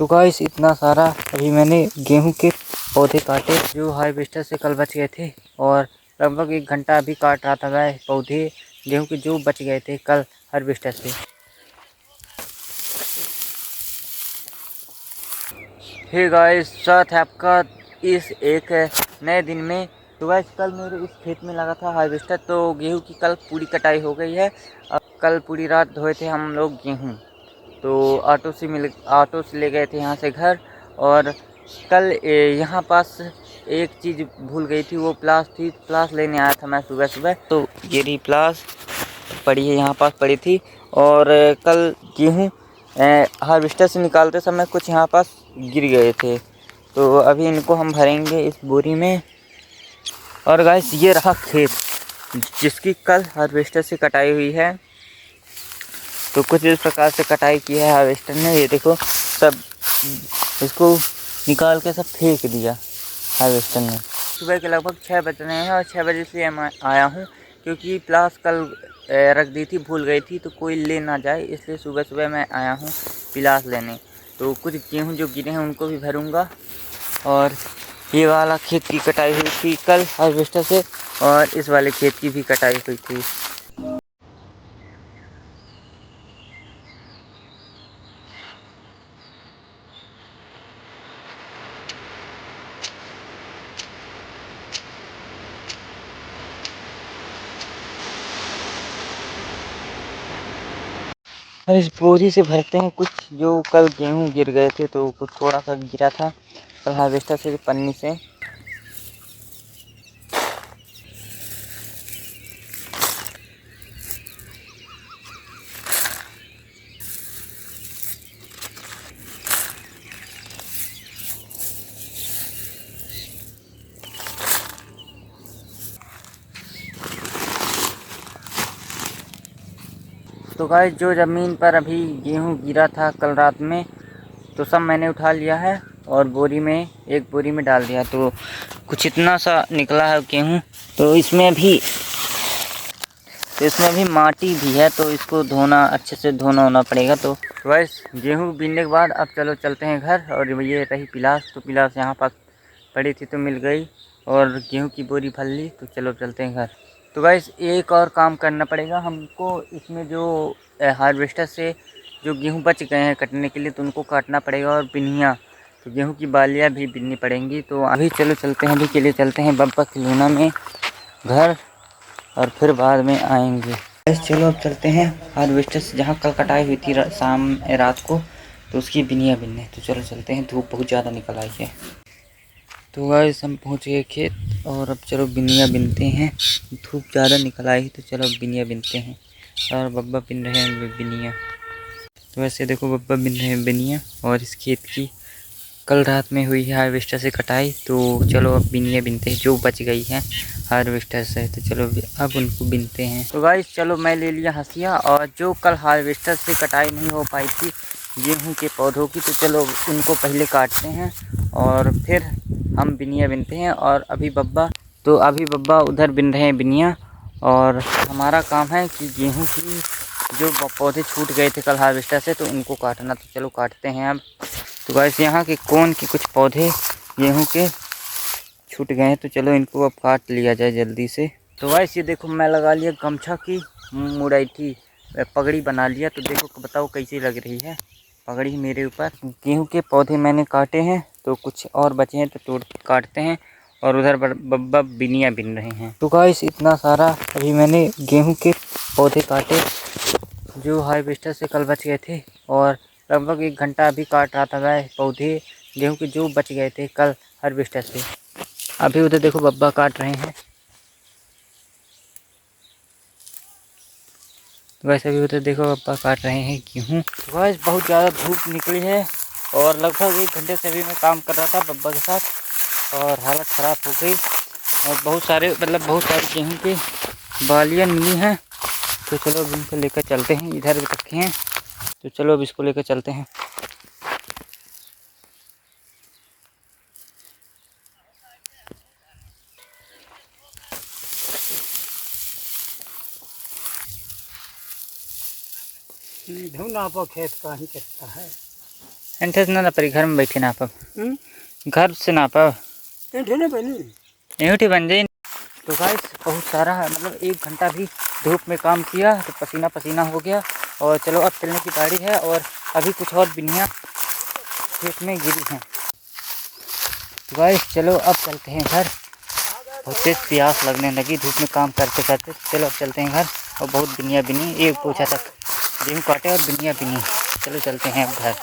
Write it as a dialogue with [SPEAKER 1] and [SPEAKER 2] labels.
[SPEAKER 1] तो गाइस इतना सारा अभी मैंने गेहूं के पौधे काटे जो हार्वेस्टर से कल बच गए थे, और लगभग 1 घंटा अभी काट रहा था मैं पौधे गेहूं के जो बच गए थे कल हार्वेस्टर से। हे गाइस, स्वागत है आपका इस एक नए दिन में। तो गाइस कल मेरे इस खेत में लगा था हार्वेस्टर, तो गेहूं की कल पूरी कटाई हो गई है। अब कल पूरी रात धोए थे हम लोग गेहूं, तो ऑटो से ले गए थे यहाँ से घर। और कल यहाँ पास एक चीज़ भूल गई थी, वो प्लास लेने आया था मैं सुबह सुबह। तो ये रही प्लास पड़ी है, यहाँ पास पड़ी थी। और कल गेहूँ हार्वेस्टर से निकालते समय कुछ यहाँ पास गिर गए थे, तो अभी इनको हम भरेंगे इस बोरी में। और गाइस ये रहा खेत जिसकी कल हार्वेस्टर से कटाई हुई है। तो कुछ इस प्रकार से कटाई की है हार्वेस्टर ने। ये देखो, सब इसको निकाल के सब फेंक दिया हार्वेस्टर ने। सुबह के लगभग 6 बज रहे हैं और 6 बजे से मैं आया हूँ, क्योंकि प्लास कल रख दी थी, भूल गई थी, तो कोई ले ना जाए, इसलिए सुबह सुबह मैं आया हूँ प्लास लेने। तो कुछ गेहूँ जो गिरे हैं उनको भी भरूँगा। और ये वाला खेत की कटाई हुई थी कल हार्वेस्टर से, और इस वाले खेत की भी कटाई हुई थी। और इस बोरी से भरते हैं कुछ जो कल गेहूँ गिर गए थे, तो कुछ थोड़ा सा गिरा था कल हार्वेस्टर से पन्नी से। तो गाइस जो ज़मीन पर अभी गेहूँ गिरा था कल रात में, तो सब मैंने उठा लिया है और एक बोरी में डाल दिया। तो कुछ इतना सा निकला है गेहूँ। तो इसमें भी माटी भी है, तो इसको धोना, अच्छे से धोना होना पड़ेगा। तो गाइस गेहूँ बीनने के बाद अब चलो चलते हैं घर। और ये रही पिलास, तो पिलास यहाँ पास पड़ी थी तो मिल गई, और गेहूँ की बोरी भर ली। तो चलो चलते हैं घर। तो गाइस एक और काम करना पड़ेगा हमको, इसमें जो हार्वेस्टर से जो गेहूँ बच गए हैं कटने के लिए, तो उनको काटना पड़ेगा। और बिनिया, तो गेहूँ की बालियाँ भी बिननी पड़ेंगी। तो अभी चलो चलते हैं, अभी के लिए चलते हैं बब्बा खिलौना में घर, और फिर बाद में आएंगे। गाइस चलो अब चलते हैं हार्वेस्टर से जहाँ कल कटाई हुई थी रात को, तो उसकी बिनिया बिनने। तो चलो चलते हैं, धूप बहुत ज़्यादा निकल आई है। तो गाइस हम पहुँच गए खेत, और अब चलो बिनिया बिनते हैं। धूप ज़्यादा निकल आई, तो चलो बिनिया बिनते हैं। और बब्बा बिन रहे हैं बिनिया। तो वैसे देखो बब्बा बिन रहे हैं बिनिया, और इस खेत की कल रात में हुई है हार्वेस्टर से कटाई। तो चलो अब बिनिया बिनते हैं जो बच गई है हार्वेस्टर से। तो चलो अब उनको बिनते हैं। तो गाइस चलो मैं ले लिया हंसिया, और जो कल हार्वेस्टर से कटाई नहीं हो पाई थी गेहूं के पौधों की, तो चलो उनको पहले काटते हैं और फिर हम बिनिया बिनते हैं। और अभी बब्बा उधर बिन रहे हैं बिनिया, और हमारा काम है कि गेहूँ की जो पौधे छूट गए थे कल हार्वेस्टर से, तो उनको काटना। तो चलो काटते हैं अब। तो गाइस यहाँ के कोन के कुछ पौधे गेहूं के छूट गए हैं, तो चलो इनको अब काट लिया जाए जल्दी से। तो गाइस ये देखो मैं लगा लिया गमछा की मुड़ैठी, पगड़ी बना लिया। तो देखो बताओ कैसी लग रही है पगड़ी मेरे ऊपर। गेहूं के पौधे मैंने काटे हैं, तो कुछ और बचे हैं तो तोड़ काटते हैं। और उधर बब्बा बिनिया बिन रहे हैं। तो गाइस इतना सारा अभी मैंने गेहूँ के पौधे काटे जो हार्वेस्टर से कल बच गए थे, और लगभग 1 घंटा अभी काट रहा था मैं पौधे गेहूं के जो बच गए थे कल हार्वेस्टर से। अभी उधर देखो बब्बा काट रहे हैं। तो वैसे भी उधर देखो बब्बा काट रहे हैं गेहूँ। तो गाइस बहुत ज़्यादा धूप निकली है, और लगभग 1 घंटे से अभी मैं काम कर रहा था बब्बा के साथ, और हालत ख़राब हो गई। और बहुत सारे गेहूँ की बालियाँ मिली हैं। तो चलो अब इनको लेकर चलते हैं, इधर भी रखे हैं। तो चलो अब इसको लेकर चलते हैं।
[SPEAKER 2] धुन आप खेत का ही करता है।
[SPEAKER 1] एंठे से ना पड़ी घर में बैठे ना पाओ, घर से ना पाओ एंठी बन जाए। तो गाइस बहुत सारा मतलब 1 घंटा भी धूप में काम किया तो पसीना पसीना हो गया। और चलो अब चलने की बारी है। और अभी कुछ और बिन्नियाँ खेत में गिरी हैं। तो गाइस चलो अब चलते हैं घर, बहुत तेज प्यास लगने लगी धूप में काम करते करते। चलो अब चलते हैं घर। और बहुत बिन्नियाँ बिनी, 1 पोछा तक गेहूँ काटे और बिन्नियाँ बिनी। चलो चलते हैं अब घर।